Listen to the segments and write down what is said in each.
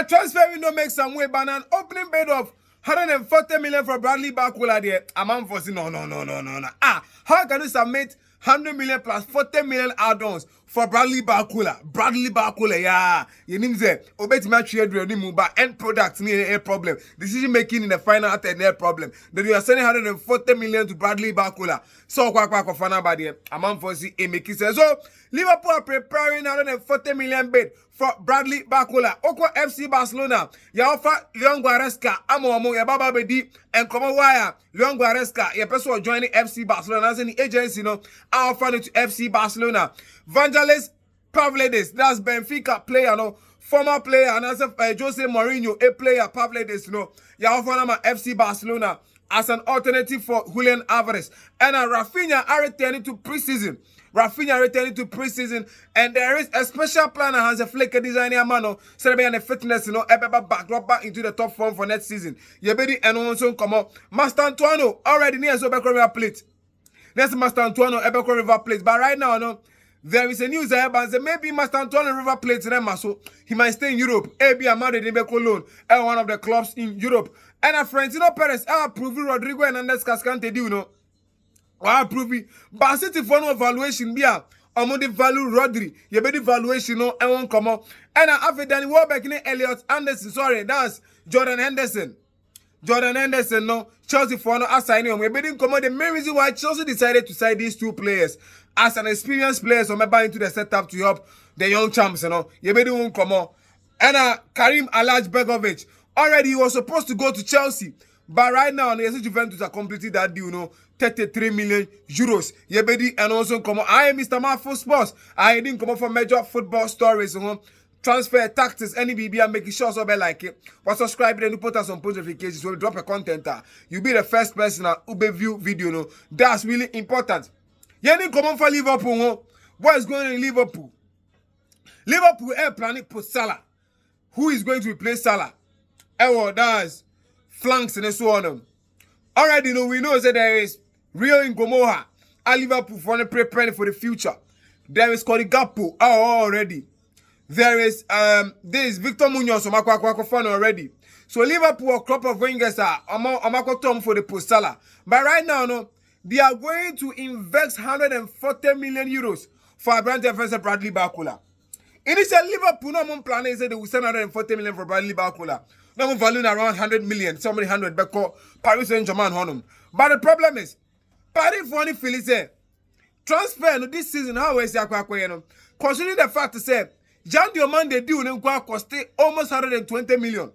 The transfer window makes some way, but an opening bid of 140 million for Bradley Barcola there. A man for no. How can you submit 100 million plus 40 million add-ons for Bradley Barcola? Yeah. You need to obey my trade move, but end product need a problem. Decision making in the final third a problem. Then you are sending 140 million to Bradley Barcola. So quack of anybody. A man for see a making says so. Liverpool are preparing 140 million bid for Bradley Barcola. Oko FC Barcelona. Ya offer Leon Goretzka. Amo ya baba bedi and come wire. Leon Goretzka. Ya person joining FC Barcelona as an agency no. I offer it to FC Barcelona. Vangelis Pavlidis. That's Benfica player no. Former player and as Jose Mourinho a player Pavlidis no. Ya offer nama FC Barcelona as an alternative for Julian Alvarez. And Rafinha are returning to preseason. And there is a special plan and has a flicker designer mano celebrating the fitness, back into the top form for next season. Yebedi and also come up. Master Antoine already near Sobeko River Plate. Next Master Antoine Ebeko River Plate. But right now, no, there is a news about maybe Master Antoine River Plate so he might stay in Europe. AB Amade Debeko loan and one of the clubs in Europe. And a Florentino Perez approved Rodrigo and Andes Cascante do no. Wow, proving Barça for no valuation be among the value Rodri. You be the valuation no and won't come up. And after Danny Welbeck in Elliot Anderson, sorry, that's Jordan Henderson. No Chelsea for no assigning. We didn't come out. The main reason why Chelsea decided to sign these two players as an experienced player, so maybe into the setup to help the young champs, You be won't come out. And Karim Alaj-Begovic already he was supposed to go to Chelsea. But right now, the Juventus are completing that deal, 33 million euros. Yebedi and also come on. I am Mr. Marfo Sports. I didn't come up for major football stories, transfer tactics, any BB and making sure so be like it. But subscribe and put us on post notifications so we drop a content. You'll be the first person to view video. That's really important. You didn't come on for Liverpool. What is going on in Liverpool? Liverpool are planning for Salah. Who is going to replace Salah? That's flanks and so on. Already we know that there is Rio in Gomoha at Liverpool for preparing for the future. There is Cody Gakpo already. There is this Victor Munoz already. So Liverpool a crop of wingers are Tom for the post Salah. But right now, they are going to invest 140 million euros for brand defense Bradley Barcola. Initially, Liverpool no plan is that they will send 140 million for Bradley Barcola. No value around 100 million, somebody 100 because Paris Saint-Germain honum. But the problem is, Paris for any Phillies transfer this season, how is it? Considering the fact to say, Jan Dioman they do cost almost 120 million.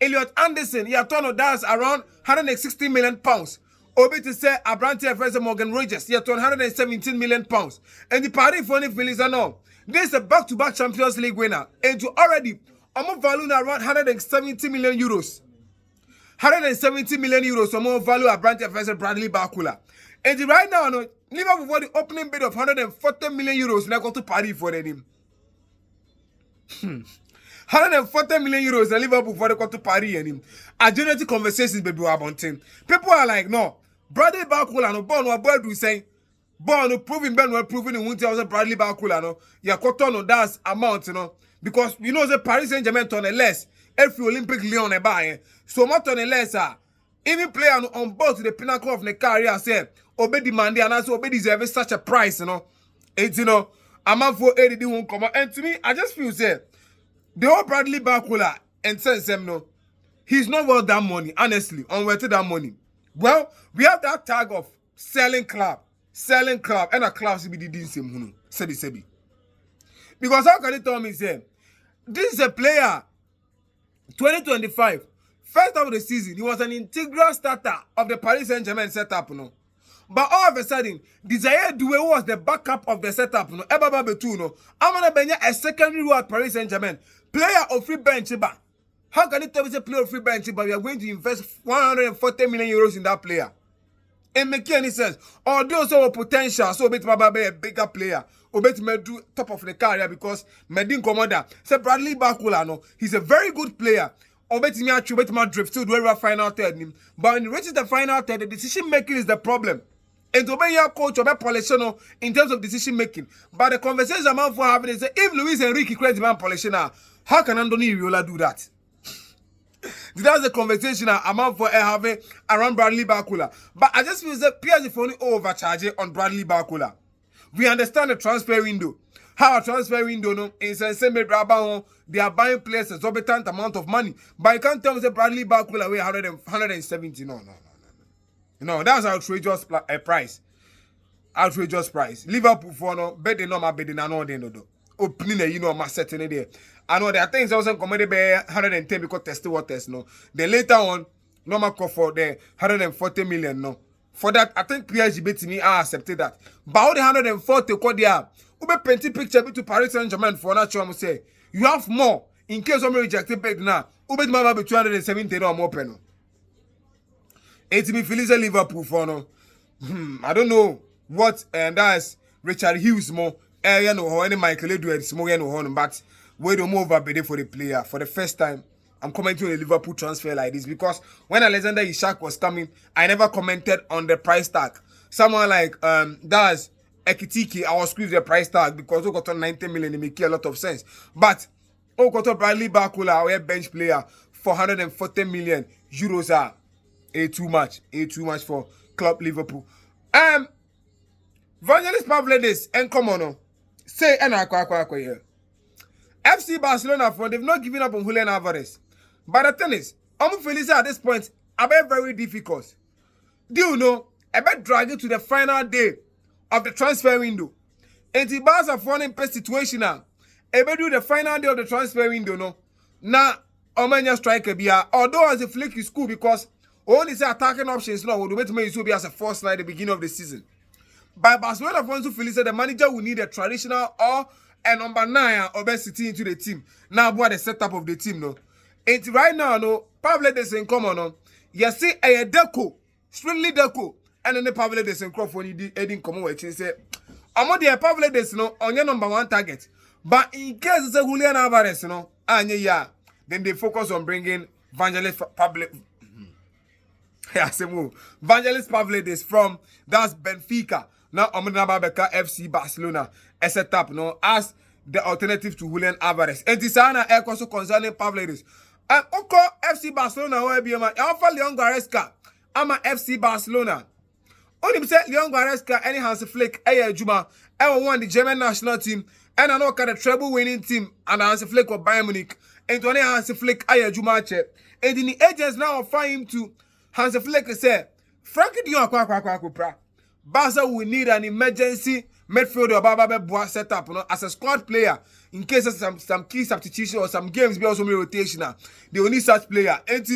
Elliot Anderson, that's around 160 million pounds. Obi to say Abrante Fraser Morgan Rogers, 117 million pounds. And the Paris for any Phillies are no. This is a back-to-back Champions League winner. And to already I'm valuing around 170 million euros. 170 million euros. So more value at Bradley Barcola. And right now, Liverpool for the opening bid of 140 million euros. Now go to Paris for them. 140 million euros. And Liverpool for the go to Paris and him. Agility conversations, baby, about him. People are like, no, Bradley Barcola, no, born what boy do say. Born proving Ben well proving in 1,000 Bradley Barcola, no. Yeah, no, that's amount, Because you know the Paris Saint-Germain turn less every Olympic Lyon buy. So much turn less even player on board to the pinnacle of the career say obey demand and also obey deserve such a price, It's a man for 80 won't come out. And to me, I just feel say the whole Bradley Barcola and sense them he's not worth that money, honestly, unworth that money. Well, we have that tag of selling club, and a club should be the same sebi. Because how can you tell me, say, this is a player, 2025, first of the season, he was an integral starter of the Paris Saint-Germain setup, But all of a sudden, Desire Doué was the backup of the setup, I'm gonna be a secondary role at Paris Saint-Germain. Player of free bench, how can you tell me a player of free bench, but we are going to invest 140 million euros in that player? It makes any sense. Although so potential, so bit be a bigger player. Obet me do top of the career because Medin Commander. Say Bradley Barcola, he's a very good player. Obet me actually bet my drift to do final third. But when he reaches the final third, the decision making is the problem. And to be your coach, obey Polishano in terms of decision making. But the conversation I'm for having is if Luis Enrique creates man Polishana, how can Andoni Riola do that? That's the conversation I'm out for having around Bradley Barcola. But I just feel that PSG for only overcharging on Bradley Barcola. We understand the transfer window. How a transfer window no in same they are buying players exorbitant amount of money. But you can't tell me that Bradley Barcola weigh 170. No, that's outrageous price. Outrageous price. Liverpool for no bet no my bet no do. Opening my setting there. I know there are things I wasn't committed by 110 because tested what test no. Then later on, no more call for the 140 million no. For that, I think PSG bet me I accepted that. But all the 140 call there. Ube painting picture to Paris Saint-Germain for that show say you have more in case somebody rejected bet now. Ube mama be 270 no more pen. It me Felice Liverpool for no. I don't know what and that's Richard Hughes more. You know how any Michael Edwards more you know but we don't move over for the player for the first time. I'm commenting on a Liverpool transfer like this because when Alexander Isak was coming, I never commented on the price tag. Someone like that's Ekitiki, I was squeezed the price tag because we got on 90 million, it make a lot of sense. But we got on Bradley Barcola, our bench player, for 140 million euros are too much for Club Liverpool. Vangelis Pavlidis and come on, say and here. FC Barcelona for they've not given up on Julian Alvarez. But the thing is, I'm feeling at this point, a very difficult. Do you know? I bet drag it to the final day of the transfer window. And the Barça for an situation now. I bet do the final day of the transfer window, no. Now, Omania striker be although as a flick is cool because only say attacking options now would wait me to be as a first night at the beginning of the season. By Barcelona fans who feel the manager will need a traditional or a number 9 obesity into the team. Now what the setup of the team no. And right now no Pavle Desen come on no. You see a deco, strictly deco, and then the Pavle Desen Crawford heading come over and say I'm on the Pavle Desen no on your number 1 target. But in case it's a Julian Alvarez no, then they focus on bringing Vangelis Pavlidis from that's Benfica. Now Omar Beka FC Barcelona a set up no as the alternative to Julian Alvarez. And this is also concerning Pavlidis. Oko FC Barcelona will be my Alpha Leon Goretzka. I'm a FC Barcelona. Only say Leon Goretzka any Hans Flick Juma ever won the German national team and I know kind of treble winning team and Hans Flick of Bayern Munich and to any Hans Flick Juma check. And in the agents now find him to Hans Flick say Frankie Dion kwa Barca will need an emergency midfielder Baba setup as a squad player in case of some key substitution or some games be also rotational. They will need such player. And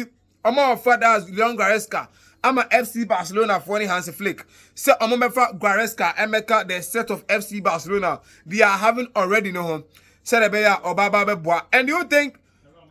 I'm more fathers Leon Goretzka. I'm a FC Barcelona for any Hans Flick. So I'm a Goretzka and make the set of FC Barcelona they are having already no home. Said or Baba. And you think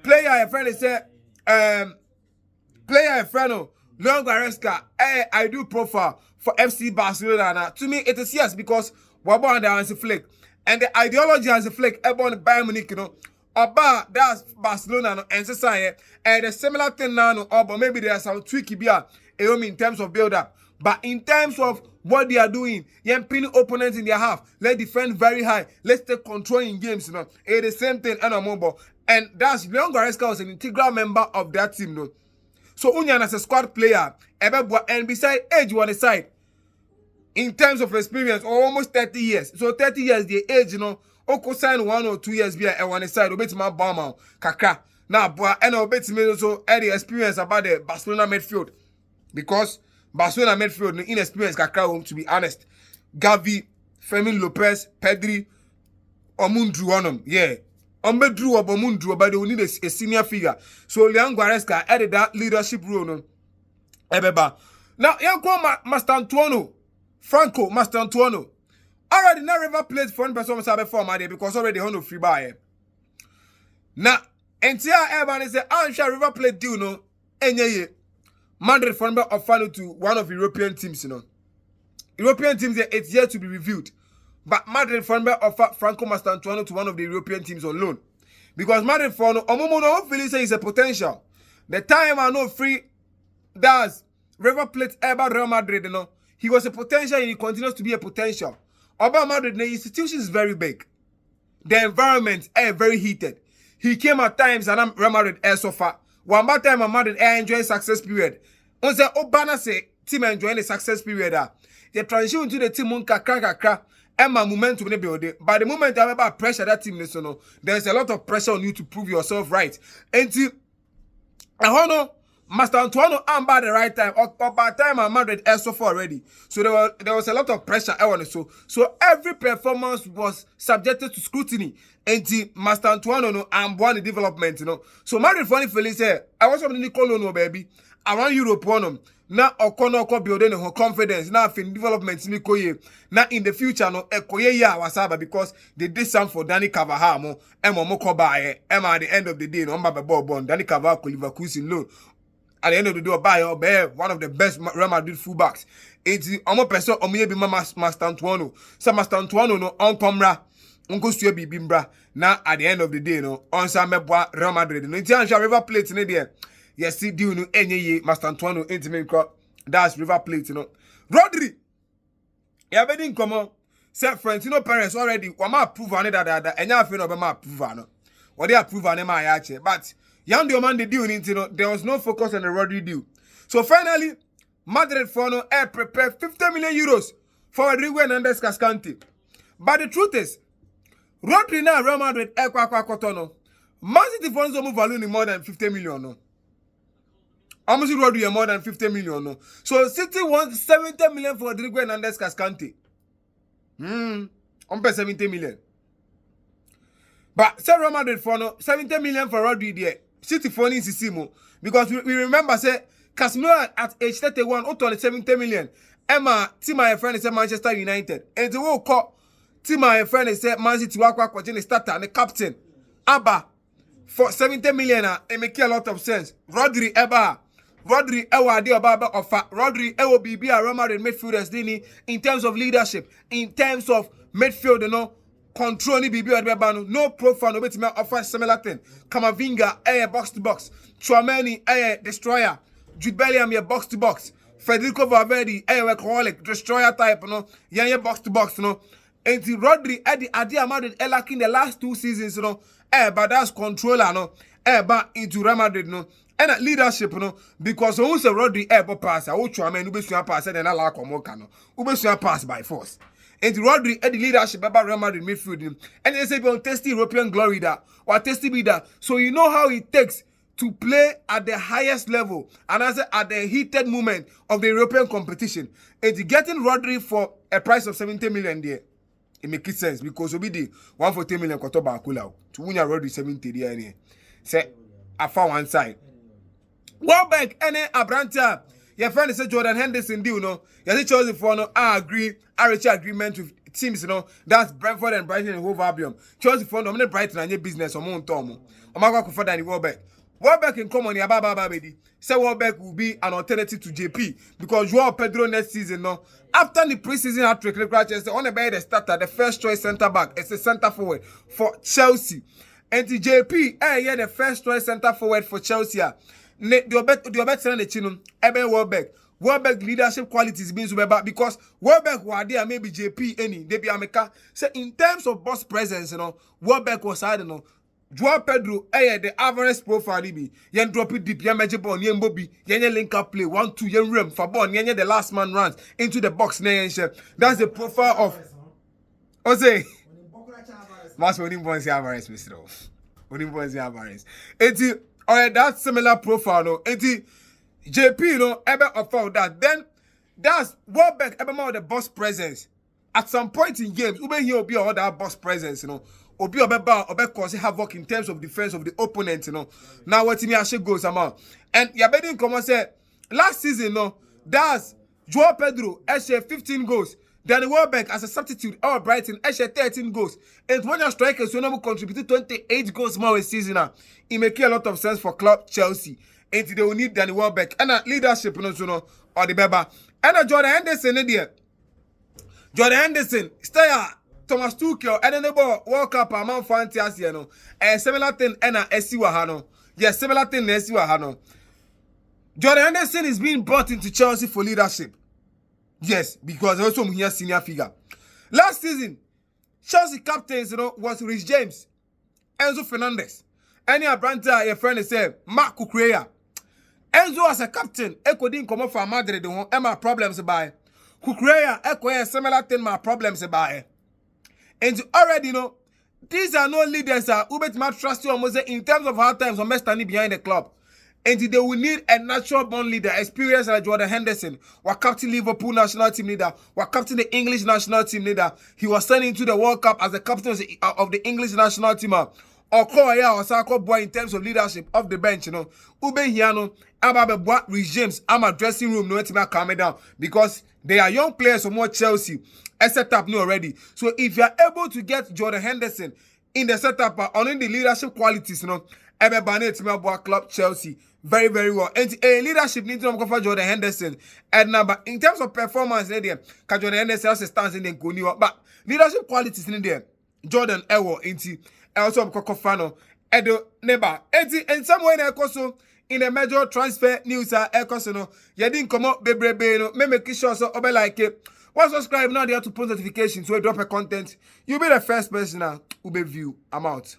player a friend is say player a friend Leon Goretzka I do profile for FC Barcelona. Now, to me, it is yes because we're born the Hansi Flick. And the ideology Hansi Flick, born Bayern Munich, you know, about that's Barcelona no, and society. And the similar thing now, no, but maybe there's some tricky beer in terms of build up. But in terms of what they are doing, you're pinning opponents in their half. Let's defend very high. Let's take control in games, you know. It's the same thing, and that's Leon Goretzka was an integral member of that team, no. So Unyan as a squad player, and beside age on the side, in terms of experience, almost 30 years. So 30 years, the age, you know, Oko sign 1 or 2 years be a one side, obey my bomber, kaka. Now, boy, and obey me also any experience about the Barcelona midfield. Because Barcelona midfield, inexperienced kaka, to be honest. Gavi, Fermin Lopez, Pedri, Omundru, yeah. Drew or Bomundru, but they will need a senior figure. So Leon Goretzka added that leadership role. No? Ebeba. Now, Yanko Mastantuono, Franco Mastantuono. Already now River played for one person before my day because already on free buy. Now, entire everybody say, I'm sure River played deal no. Enye Madrid for of final to one of European teams, you know. European teams it's yet to be reviewed. But Madrid for offer Franco Mastantuono to one of the European teams on loan. Because Madrid for no feeling say is a potential. The time I know free does River Plate about Real Madrid, you know. He was a potential and he continues to be a potential. About Madrid, the institution is very big. The environment is very heated. He came at times and I'm Real Madrid air so far. one more time Madrid enjoy success period. On say Obana say team enjoying the success period. The transition to the team kakra. Emma momentum ne build. By the moment I about pressure that team listen, there's a lot of pressure on you to prove yourself right. And I know Master Antoine and by the right time, or by the time Madrid so far already. So there was a lot of pressure on so every performance was subjected to scrutiny. And Master Antoine and one the development, So Madrid funny feeling say I was something Nicolo baby around Europe on na okono building her confidence na fin development ni koye na in the future no ekoye ya wasaba because they did some for Danny Carvajal mo ko buy at the end of the day no mba ball Danny Carvajal ko Leverkusen loan at the end of the day buy one of the best Real Madrid fullbacks it's omo person omo be Master Antoine so Master Antoine no on camera unko sue bibimbra na at the end of the day no on sa meboa Real Madrid no nti anhwa River Plate ne there. Yes, see, do you any ye, Master Antoine, intimate crop. That's River Plate, Rodri, yeah, but didn't come on. Said Frentino Perez already. Wama approve on it that and now feel about approve on it. What they approve on my actually, but young the man they do there was no focus on the Rodri deal. So finally, Madrid for no air prepare 50 million euros for Rodrigo and Henderson Cascante. But the truth is, Rodri now Real Madrid air Quacotono. Man City funds move value more than 50 million. No. Almost Rodri more than 50 million. No. So City wants 70 million for Rodrigo and Henderson Cascante. On pay 70 million. But say Real Madrid for no 70 million for Rodri there. City for ni Sisimo. Because we remember say Casemiro at age 31 out on 70 million. Emma, team my friend is Manchester United. And the whole call team my friend is Man City Wakwa continue starter and the captain. Abba for 70 million it make a lot of sense. Rodri Ewa de Obaba offer. Rodri Ewo BB a Real Madrid midfielders dini in terms of leadership, in terms of midfield, controlling BB or no profile, no bit me offer similar thing. Kamavinga, box to box. Chouameni, destroyer. Jude Bellingham, box to box. Federico Valverde, workaholic, destroyer type, box to box, And Rodri, the idea Madrid lacking the last 2 seasons, but that's controller, but into Real Madrid, And leadership, because who say Rodri pass, I will try man who be pass and I like Omokano, who be pass by force. And Rodri the leadership about Real Madrid midfield, and they say be on tasty European glory that or tasty be that. So you know how it takes to play at the highest level and as at the heated moment of the European competition. And getting Rodri for a price of 70 million there, it makes sense because we did 140 million kotoba akula to win Rodri 70 there. Say I found one side. Welbeck and Abranta, your friend is Jordan Henderson deal, You see chosen for I agree, I reach agreement with teams, That's Brentford and Brighton and Hove Albion. Chosen for no Brighton and your business or Mount Tomo. I'm going to further Welbeck. Welbeck in common, Yababa, say Welbeck will be an alternative to JP because Joao Pedro next season, After the preseason hat-trick, on the bed, the starter, the first choice centre back, it's a centre forward for Chelsea. And the JP, the first choice centre forward for Chelsea. Welbeck leadership qualities being super because Welbeck was there maybe JP any they be America. So in terms of boss presence, Welbeck was I don't know. Joao Pedro, the average profile be yen drop it deep, yen magic ball, yen bobby, yen link up play 1-2 yen rim for ball, yen the last man runs into the box. That's the profile of Jose. Mas Onimbo Alvarez, Mr. Onimbo Alvarez. Alright, that similar profile, JP, ever afford that. Then that's Welbeck, ever more the boss presence. At some point in games, here will be all that boss presence, Obi Obe cause havoc in terms of defense of the opponent, Now what me actually goes amount. And Yabedin come and say last season, that's Joao Pedro, 15 goals. Danny Welbeck as a substitute, our Brighton, 13 goals. And when your strikers will contribute 28 goals more a season, it make a lot of sense for club Chelsea. And they will need Danny Welbeck and leadership, or the Beba. And Jordan Henderson, Jordan Henderson, stay Thomas Tuchel, and then the ball World Cup among Fantasy, and similar thing, and Esiwahano. Yes, similar thing, Esiwahano. Jordan Henderson is being brought into Chelsea for leadership. Yes, because also here senior figure. Last season, Chelsea captains, was Rhys James, Enzo Fernandez, Any abranta your friend say Mark Kukureya. Enzo as a captain, Eko come for Madrid ho e my problems by. Kukureya Eko similar thing my problems by. And you already know these are no leaders who bet my trust you almost in terms of hard times or standing behind the club. And they will need a natural born leader, experienced like Jordan Henderson, was captain Liverpool national team leader, was captain the English national team leader. He was sent into the World Cup as the captain of the English national team. Or Koya or Sako boy in terms of leadership off the bench, you know. Ube Hiano, Ababe boy regimes, I'm a dressing room, no to calm down because they are young players from more Chelsea. A setup new already. So if you are able to get Jordan Henderson in the setup on the leadership qualities, you know, Ebe Bane Timber Club Chelsea. Very, very well. And leadership needs to come for Jordan Henderson. And number in terms of performance, Jordan Henderson has a stance in the Guniwa. But leadership qualities in there. Jordan Ewo inti. Also Kokofano. Edo Neba. And somewhere in a major transfer news Ekosono. Yadin come up bebrebe no. Me make sure so obe like it. Once subscribe now, they have to post notifications so I drop a content. You'll be the first person now who be view. I'm out.